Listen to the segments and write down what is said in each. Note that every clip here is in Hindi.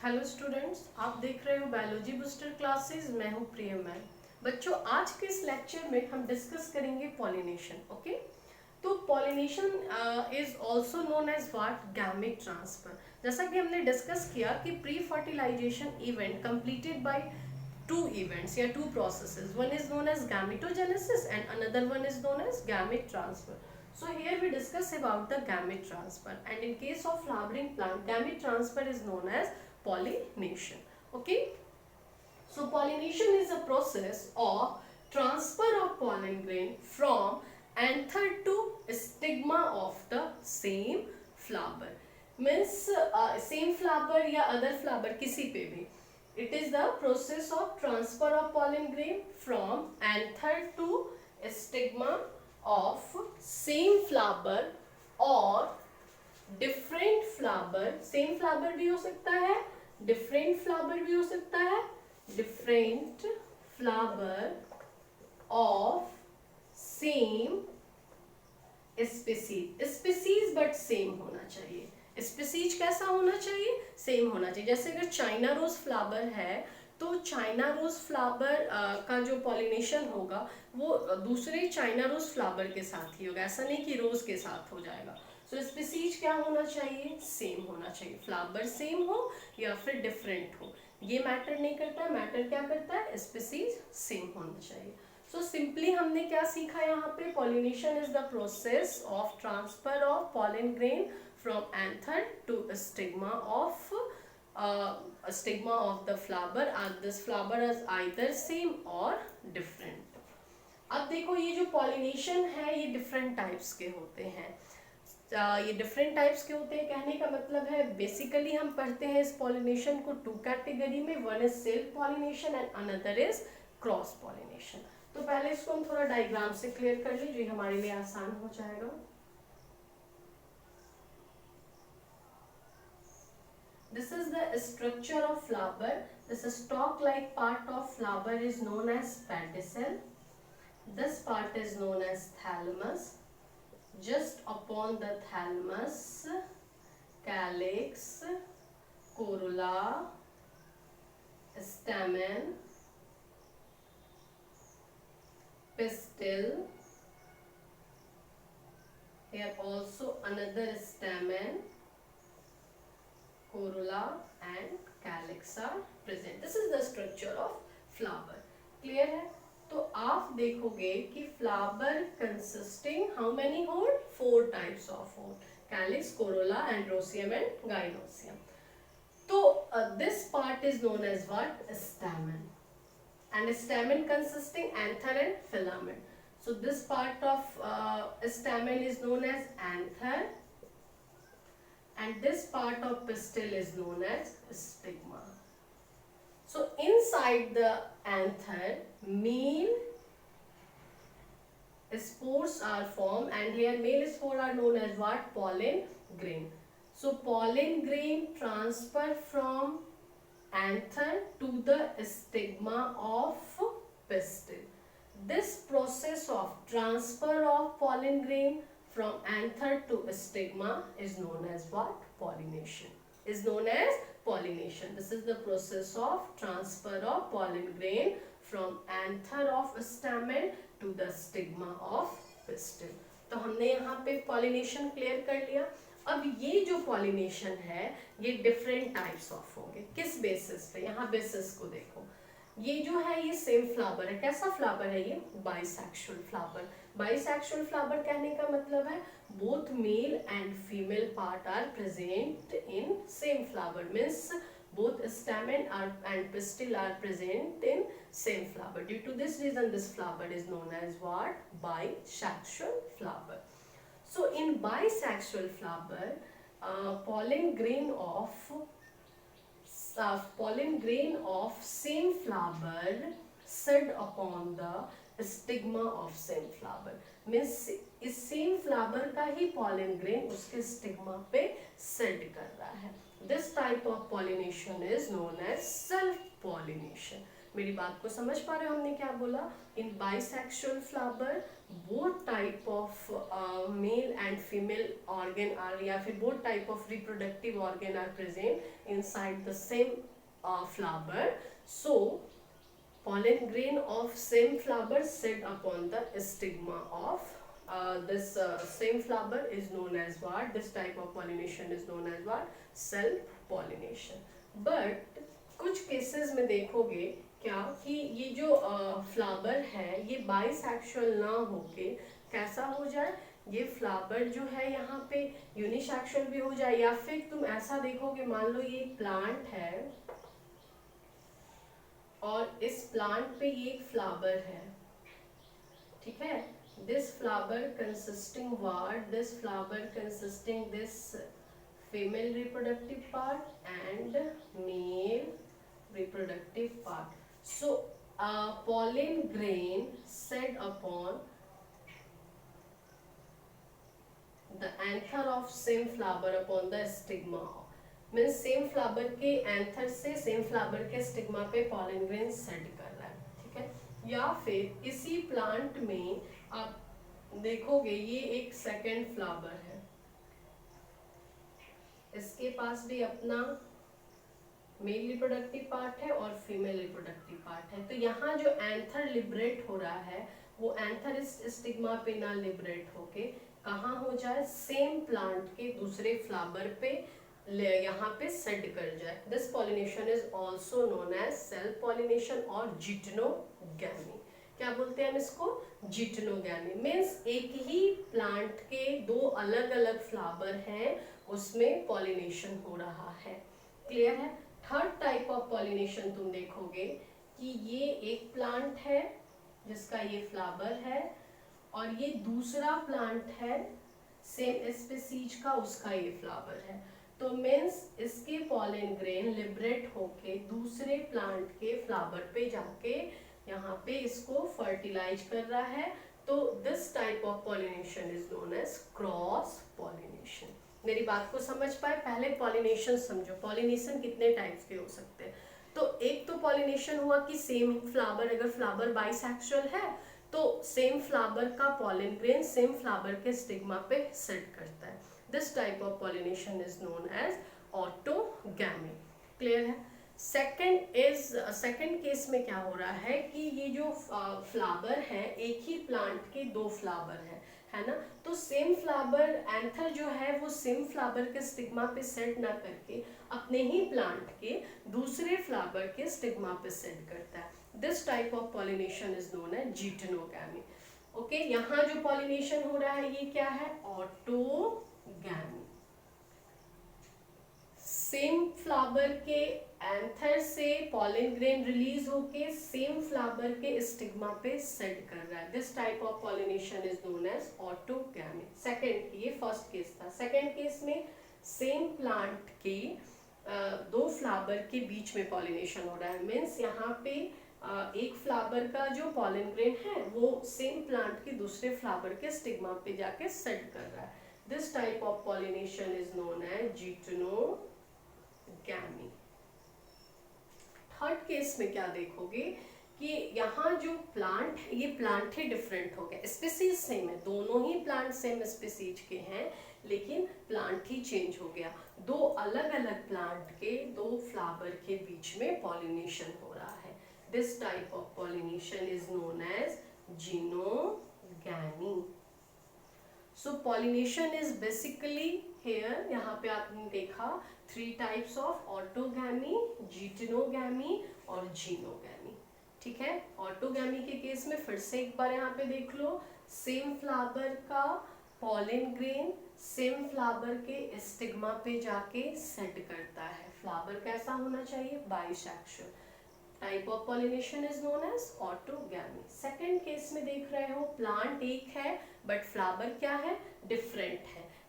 हेलो स्टूडेंट्स, आप देख रहे हो बायोलॉजी बूस्टर क्लासेस। मैं हूं प्रिया मैम। बच्चों, आज के इस लेक्चर में हम डिस्कस करेंगे पॉलिनेशन। ओके, तो pollination is also known as what, gamete transfer. जैसा कि हमने डिस्कस किया कि pre fertilisation event completed by two events या two processes. One is known as gametogenesis and another one is known as gamete transfer. So here we discuss about the gamete transfer, and in case of flowering plant, gamete transfer is known as pollination. Okay, so pollination is a process of transfer of pollen grain from anther to stigma of the same flower. Means same flower या other flower किसी पे भी, it is the process of transfer of pollen grain from anther to stigma of same flower or different flower. same flower भी हो सकता है, different flower भी हो सकता है, different flower of same species. Species but same होना चाहिए। स्पीसीज कैसा होना चाहिए? सेम होना चाहिए। जैसे अगर चाइना रोज फ्लावर है तो चाइना रोज फ्लावर का जो पॉलिनेशन होगा वो दूसरे चाइना रोज फ्लावर के साथ ही होगा, ऐसा नहीं कि रोज के साथ हो जाएगा। सो स्पीसीज क्या होना चाहिए? सेम होना चाहिए। फ्लावर सेम हो या फिर डिफरेंट हो, ये मैटर नहीं करता है। मैटर क्या करता है? स्पीसीज सेम होना चाहिए। सो सिंपली हमने क्या सीखा यहाँ पे? Pollination is the process of transfer of pollen grain from anther to stigma of the flower, and this flower is either same or different. अब देखो, ये जो पॉलिनेशन है ये डिफरेंट टाइप्स के होते हैं। ये डिफरेंट टाइप्स के होते हैं, कहने का मतलब है बेसिकली हम पढ़ते हैं इस पॉलिनेशन को टू कैटेगरी में। One is self pollination and another is cross pollination. तो पहले इसको हम थोड़ा डायग्राम से क्लियर कर लीजिए, हमारे लिए आसान हो जाएगा। This is the structure of flower. This stalk like part of flower is known as pedicel. This part is known as thalamus. Just upon the thalamus, calyx, corolla, stamen, pistil. Here also another stamen, corolla and calyx are present. This is the structure of flower. Clear है? तो आप देखोगे कि flower consisting how many hold? 4 types of hold: calyx, corolla, androecium and gynoecium. तो this part is known as what? Stamen. And stamen consisting anther and filament. So this part of stamen is known as anther, and this part of pistil is known as stigma. So inside the anther, male spores are formed, and here male spores are known as what? Pollen grain. So pollen grain transfer from anther to the stigma of pistil. This process of transfer of pollen grain from anther to stigma is known as what? Pollination. Is known as pollination. This is the process of transfer of pollen grain from anther of stamen to the stigma of pistil. तो हमने यहाँ पे pollination क्लियर कर लिया। अब ये जो पॉलिनेशन है ये डिफरेंट टाइप्स ऑफ होंगे। किस बेसिस पे? यहाँ बेसिस को देखो। ये जो है ये सेम फ्लावर है। कैसा फ्लावर है ये? Bisexual flower. बाइसेक्सुअल फ्लावर कहने का मतलब है both male and female part are present in same flower. Means both stamen and pistil are present in same flower. Due to this reason this flower is known as what? Bisexual flower. So in bisexual flower, pollen grain of same flower set upon the stigma of same flower. Means इस same flower का ही pollen grain उसके stigma पे set कर रहा है। This type of pollination is known as self pollination. मेरी बात को समझ पा रहे हो हमने क्या बोला? In bisexual flower both type of male and female organ are, या फिर both type of reproductive organ are present inside the same flower. So pollen grain of same flower set upon the stigma of this same flower is known as what? This type of pollination is known as what? Self pollination. But कुछ केसेस में देखोगे क्या कि ये जो फ्लावर है ये बाइसेक्सुअल ना होके कैसा हो जाए, ये फ्लावर जो है यहाँ पे यूनिसेक्सुअल भी हो जाए, या फिर तुम ऐसा देखोगे, मान लो ये प्लांट है और इस प्लांट पे ये एक फ्लावर है, ठीक है, this flower consisting what? This flower consisting this female reproductive part and male reproductive part. So pollen grain set upon the anther of same flower upon the stigma, means same flower के एंथर से सेम फ्लावर के स्टिग्मा पे पॉलन ग्रेन सेट कर रहा है, ठीक है। या फिर इसी प्लांट में आप देखोगे ये एक सेकेंड फ्लावर है, इसके पास भी अपना मेल रिप्रोडक्टिव पार्ट है और फीमेल रिप्रोडक्टिव पार्ट है। तो यहाँ जो एंथर लिबरेट हो रहा है वो एंथर इस स्टिग्मा पे ना लिबरेट होके कहाँ हो जाए? सेम प्लांट के दूसरे फ्लावर पे यहाँ पे सेट कर जाए। This pollination is also known as self pollination or geitonogamy. क्या बोलते हैं हम इसको? जिटनोगैमी। मीन्स एक ही प्लांट के दो अलग अलग फ्लावर हैं, उसमें पॉलिनेशन हो रहा है। क्लियर है? थर्ड टाइप ऑफ पॉलिनेशन तुम देखोगे कि ये एक प्लांट है जिसका ये फ्लावर है और ये दूसरा प्लांट है सेम स्पीसीज का, उसका ये फ्लावर है। तो मीन्स इसके पॉलन ग्रेन लिबरेट होके दूसरे प्लांट के फ्लावर पे जाके यहाँ पे इसको फर्टिलाइज कर रहा है। तो this type of pollination is known as cross pollination. मेरी बात को समझ पाए? पहले पॉलिनेशन समझो, पॉलिनेशन कितने टाइप्स के हो सकते हैं। तो एक तो पॉलिनेशन हुआ कि सेम फ्लावर, अगर फ्लावर बाइसेक्सुअल है तो सेम फ्लावर का पॉलन ग्रेन सेम फ्लावर के स्टिग्मा पे सेट करता है। This type of pollination is known as autogamy. Clear है? सेकेंड केस में क्या हो रहा है कि ये जो फ्लावर है, एक ही प्लांट के दो फ्लावर है ना, तो सेम फ्लावर एंथर जो है वो सेम फ्लावर के स्टिग्मा पे सेट ना करके अपने ही प्लांट के दूसरे फ्लावर के स्टिग्मा पे सेट करता है। This type of pollination is known as geitonogamy. Okay, यहाँ जो पॉलिनेशन हो रहा है ये क्या है? ऑटोगैमी। सेम फ्लावर के एंथर से पॉलन ग्रेन रिलीज होके सेम फ्लावर के स्टिग्मा पे सेट कर रहा है। This type of pollination is known as autogamy. Second, ये फर्स्ट केस था। सेकेंड केस में सेम प्लांट के दो फ्लावर के बीच में पॉलिनेशन हो रहा है। मीन्स यहाँ पे एक फ्लावर का जो पॉलन ग्रेन है वो सेम प्लांट के दूसरे फ्लावर के स्टिग्मा पे जाके सेट कर रहा है। This type of pollination is known as geitonogamy. Third case में क्या देखोगे कि यहाँ जो प्लांट है, ये प्लांट ही डिफरेंट हो गया, स्पीसीज सेम है, दोनों ही प्लांट सेम स्पीसीज के हैं, लेकिन प्लांट ही चेंज हो गया। दो अलग अलग प्लांट के दो फ्लावर के बीच में पॉलिनेशन हो रहा है। This type of pollination is known as xenogamy. So pollination is basically here, यहाँ पे आपने देखा three types of autogamy, geitonogamy और जिनोगैमी। ठीक है, ऑटोगैमी के केस में फिर से एक बार यहाँ पे देख लो, सेम फ्लावर का पॉलन ग्रेन सेम फ्लावर के स्टिग्मा पे जाके सेट करता है। फ्लावर कैसा होना चाहिए? Bisexual. Type of pollination is known as autogamy. Second case में देख रहे हो प्लांट एक है बट फ्लावर क्या है? डिफरेंट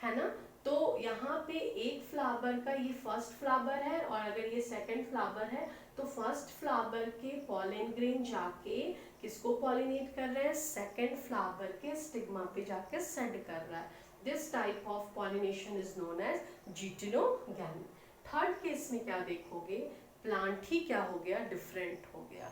है ना। तो यहाँ पे एक फ्लावर का ये फर्स्ट फ्लावर है और अगर ये सेकंड फ्लावर है तो फर्स्ट फ्लावर के पॉलन ग्रेन जाके किसको पॉलिनेट कर रहे हैं? सेकंड फ्लावर के स्टिग्मा पे जाके सेट कर रहा है। This type of pollination is known as geitonogamy. Third case में क्या देखोगे? प्लांट ही क्या हो गया? डिफरेंट हो गया।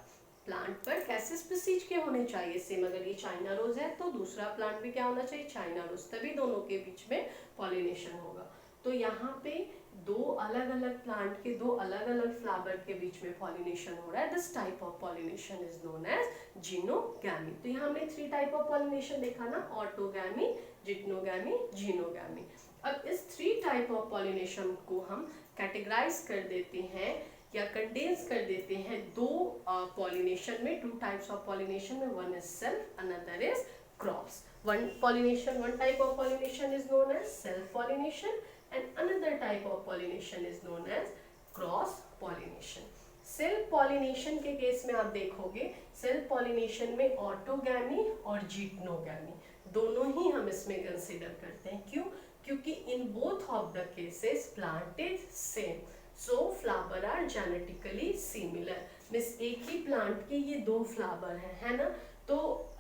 प्लांट पर कैसे स्पीसीज के होने चाहिए सेम। अगर ये चाइना रोज है तो दूसरा प्लांट भी क्या होना चाहिए, चाइना रोज, तभी दोनों के बीच में पॉलिनेशन होगा। तो यहाँ पे दो अलग अलग प्लांट के दो अलग अलग फ्लावर के बीच में पॉलिनेशन हो रहा है। This type of pollination is known as xenogamy. तो यहाँ हमने 3 टाइप ऑफ पॉलिनेशन देखा ना, ऑटोगैमी, जिटनोगैमी, जिनोगैमी। अब इस 3 टाइप ऑफ पॉलिनेशन को हम कैटेगराइज कर देते हैं या कंडेंस कर देते हैं दो पॉलिनेशन में, 2 टाइप्स ऑफ पॉलिनेशन में। One is self, another is cross. One type of pollination is known as self pollination and another type of pollination is known as cross pollination. Self pollination के केस में आप देखोगे, सेल्फ पॉलिनेशन में ऑटोगैमी और जिटनोगैमी दोनों ही हम इसमें कंसीडर करते हैं। क्यों? क्योंकि in both of the cases plant is same, so flower are genetically similar. Means एक ही प्लांट के ये दो फ्लावर हैं, है ना। तो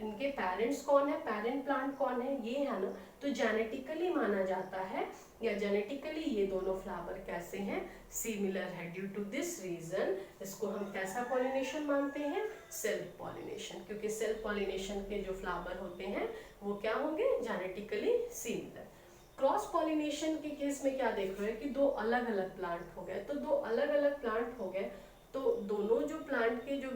इनके पेरेंट्स कौन है, पेरेंट प्लांट कौन है, ये है ना। तो जेनेटिकली माना जाता है या जेनेटिकली ये दोनों फ्लावर कैसे हैं, सिमिलर है। ड्यू टू दिस रीजन इसको हम कैसा पॉलिनेशन मानते हैं, सेल्फ पॉलिनेशन। क्योंकि सेल्फ पॉलिनेशन के जो फ्लावर होते हैं वो क्या होंगे, जेनेटिकली सिमिलर। क्रॉस पॉलिनेशन के केस में क्या देख रहे हो कि दो अलग अलग प्लांट हो गए। तो दो अलग अलग प्लांट हो गए तो दोनों जो प्लांट के जो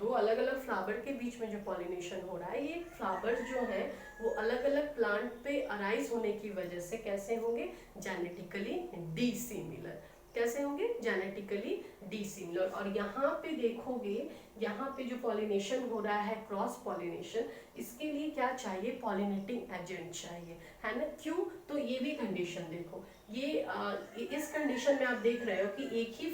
दो अलग अलग फ्लावर के बीच में जो पॉलिनेशन हो रहा है, ये फ्लावर्स जो है वो अलग अलग प्लांट पे अराइज होने की वजह से कैसे होंगे, जेनेटिकली डिसिमिलर। कैसे होंगे, जेनेटिकली डिसिमिलर। और यहाँ पे देखोगे, यहाँ पे जो पॉलिनेशन हो रहा है क्रॉस पॉलिनेशन, इसके लिए क्या चाहिए, पॉलिनेटिंग एजेंट चाहिए, है ना। क्यों? तो ये भी कंडीशन देखो, ये इस कंडीशन में आप देख रहे हो कि एक ही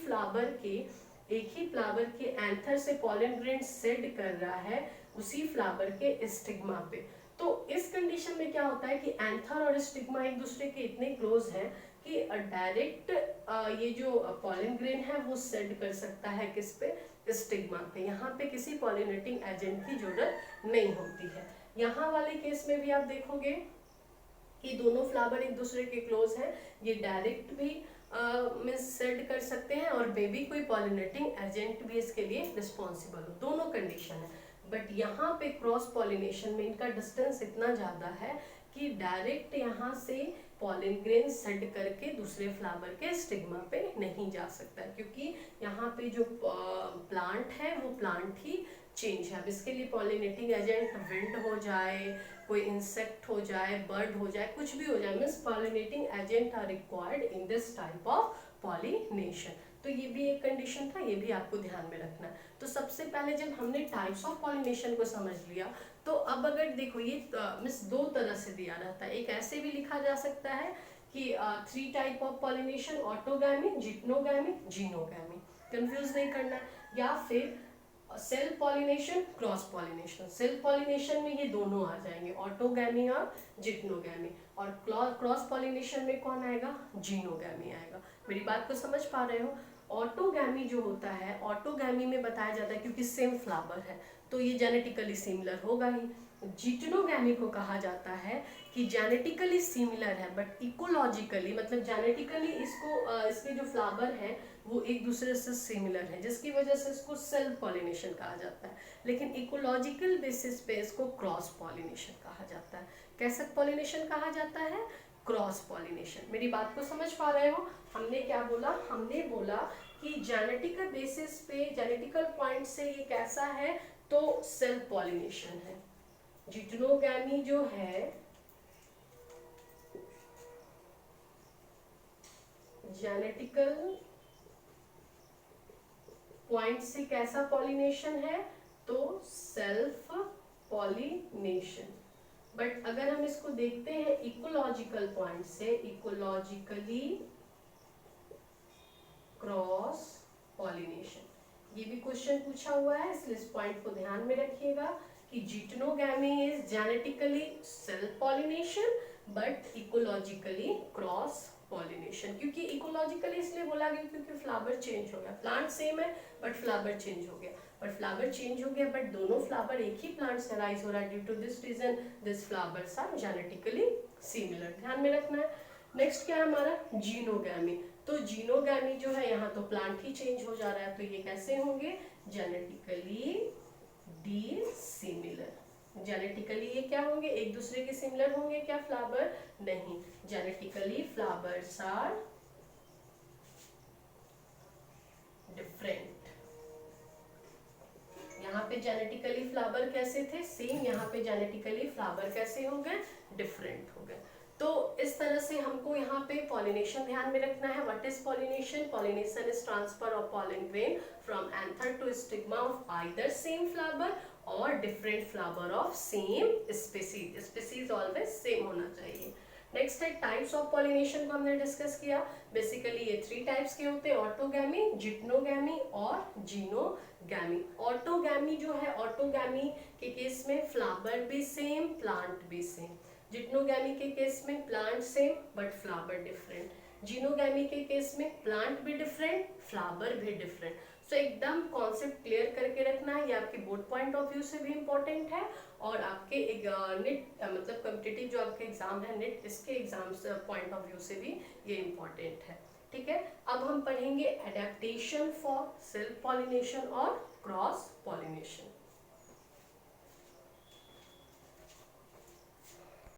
फ्लावर के एंथर से पॉलन ग्रेन सेड कर रहा है उसी फ्लावर के स्टिग्मा पे। तो इस कंडीशन में क्या होता है कि एंथर और स्टिग्मा एक दूसरे के इतने क्लोज हैं कि डायरेक्ट ये जो पॉलन ग्रेन है वो सेड कर सकता है किस पे, स्टिग्मा पे। यहाँ पे किसी पॉलिनेटिंग एजेंट की जरूरत नहीं होती है। यहाँ वाले केस में भी आप देखोगे कि दोनों फ्लावर एक दूसरे के क्लोज हैं, ये डायरेक्ट भी सेड कर सकते हैं और बेबी कोई पॉलिनेटिंग एजेंट भी इसके लिए रिस्पॉन्सिबल हो, दोनों कंडीशन है। बट यहाँ पे क्रॉस पॉलिनेशन में इनका डिस्टेंस इतना ज़्यादा है कि डायरेक्ट यहाँ से पॉलन ग्रेन सेड करके दूसरे फ्लावर के स्टिग्मा पे नहीं जा सकता, क्योंकि यहाँ पे जो प्लांट है वो प्लांट ही चेंज है। अब इसके लिए पॉलिनेटिंग एजेंट विंड हो जाए, कोई इंसेक्ट हो जाए, बर्ड हो जाए, कुछ भी हो जाए, means pollinating agent are required in this type of pollination. तो ये भी एक कंडीशन था, ये भी आपको ध्यान में रखना है। तो सबसे पहले जब हमने टाइप्स ऑफ पॉलिनेशन को समझ लिया, तो अब अगर देखो ये मीन्स दो तरह से दिया रहता है। एक ऐसे भी लिखा जा सकता है कि 3 type of pollination, autogamy, geitonogamy, xenogamy, confuse नहीं करना। या फिर self pollination, cross pollination. Self pollination में ये दोनों आ जाएंगे, ऑटोगैमी और जिटनोगैमी। और क्रॉस पॉलिनेशन में कौन आएगा, जिनोगैमी आएगा। मेरी बात को समझ पा रहे हो। ऑटोगैमी जो होता है, ऑटोगैमी में बताया जाता है क्योंकि सेम फ्लावर है तो ये जेनेटिकली सिमिलर होगा ही। जिटनोगैमी को कहा जाता है कि जेनेटिकली सिमिलर है बट इकोलॉजिकली, मतलब जेनेटिकली इसके जो फ्लावर है वो एक दूसरे से सिमिलर है, जिसकी वजह से इसको सेल्फ पॉलिनेशन कहा जाता है। लेकिन इकोलॉजिकल बेसिस पे इसको क्रॉस पॉलिनेशन कहा जाता है। कैसा पॉलिनेशन कहा जाता है, क्रॉस पॉलिनेशन। मेरी बात को समझ पा रहे हो। हमने क्या बोला, हमने बोला कि जेनेटिकल बेसिस पे, जेनेटिकल पॉइंट से ये कैसा है, तो सेल्फ पॉलिनेशन है। जिटनोगैमी जो है जेनेटिकल पॉइंट से कैसा पॉलिनेशन है, तो सेल्फ पॉलिनेशन। बट अगर हम इसको देखते हैं इकोलॉजिकल पॉइंट से, इकोलॉजिकली क्रॉस पॉलिनेशन। ये भी क्वेश्चन पूछा हुआ है, इसलिए इस पॉइंट को ध्यान में रखिएगा कि geitonogamy is genetically self pollination but ecologically cross pollination. क्योंकि इकोलॉजिकली इसलिए बोला गया क्योंकि फ्लावर चेंज हो गया, प्लांट सेम है बट फ्लावर चेंज हो गया, बट दोनों फ्लावर एक ही प्लांट से राइज हो रहा है। Due to this reason this flowers are genetically similar, ध्यान में रखना है। नेक्स्ट क्या है हमारा जीनोगैमी। तो जीनोगैमी जो है यहाँ तो प्लांट ही चेंज हो जा रहा है, तो ये कैसे होंगे, जेनेटिकली डिसिमिलर। जेनेटिकली ये क्या होंगे, एक दूसरे के सिमिलर होंगे क्या फ्लावर, नहीं, जेनेटिकली फ्लावर्स आर डिफरेंट। यहाँ पे जेनेटिकली फ्लावर कैसे थे, सेम, यहाँ पे जेनेटिकली फ्लावर कैसे हो गए, डिफरेंट हो गए। तो इस तरह से हमको यहाँ पे पॉलिनेशन ध्यान में रखना है। What is pollination, pollination is transfer of pollen grain from anther to stigma of either same flower और different flower of same species. Species always same होना चाहिए। नेक्स्ट है टाइप्स ऑफ पॉलिनेशन को हमने डिस्कस किया। बेसिकली ये 3 टाइप्स के होते हैं, ऑटोगैमी, जिटनोगैमी और जीनोगैमी। ऑटोगैमी जो है, ऑटोगैमी के केस में फ्लावर भी सेम, प्लांट भी सेम। जिटनोगैमी के केस में plant same but flower different. Xenogamy के केस में प्लांट भी डिफरेंट, फ्लावर भी डिफरेंट। सो एकदम कॉन्सेप्ट क्लियर करके रखना है, ये आपके बोर्ड पॉइंट ऑफ व्यू से भी इम्पोर्टेंट है और आपके एक नेट मतलब कॉम्पिटिटिव जो आपके एग्जाम है नेट, इसके एग्जाम पॉइंट ऑफ व्यू से भी ये इम्पोर्टेंट है। ठीक है, अब हम पढ़ेंगे एडेप्टेशन फॉर सेल्फ पॉलिनेशन और क्रॉस पॉलिनेशन।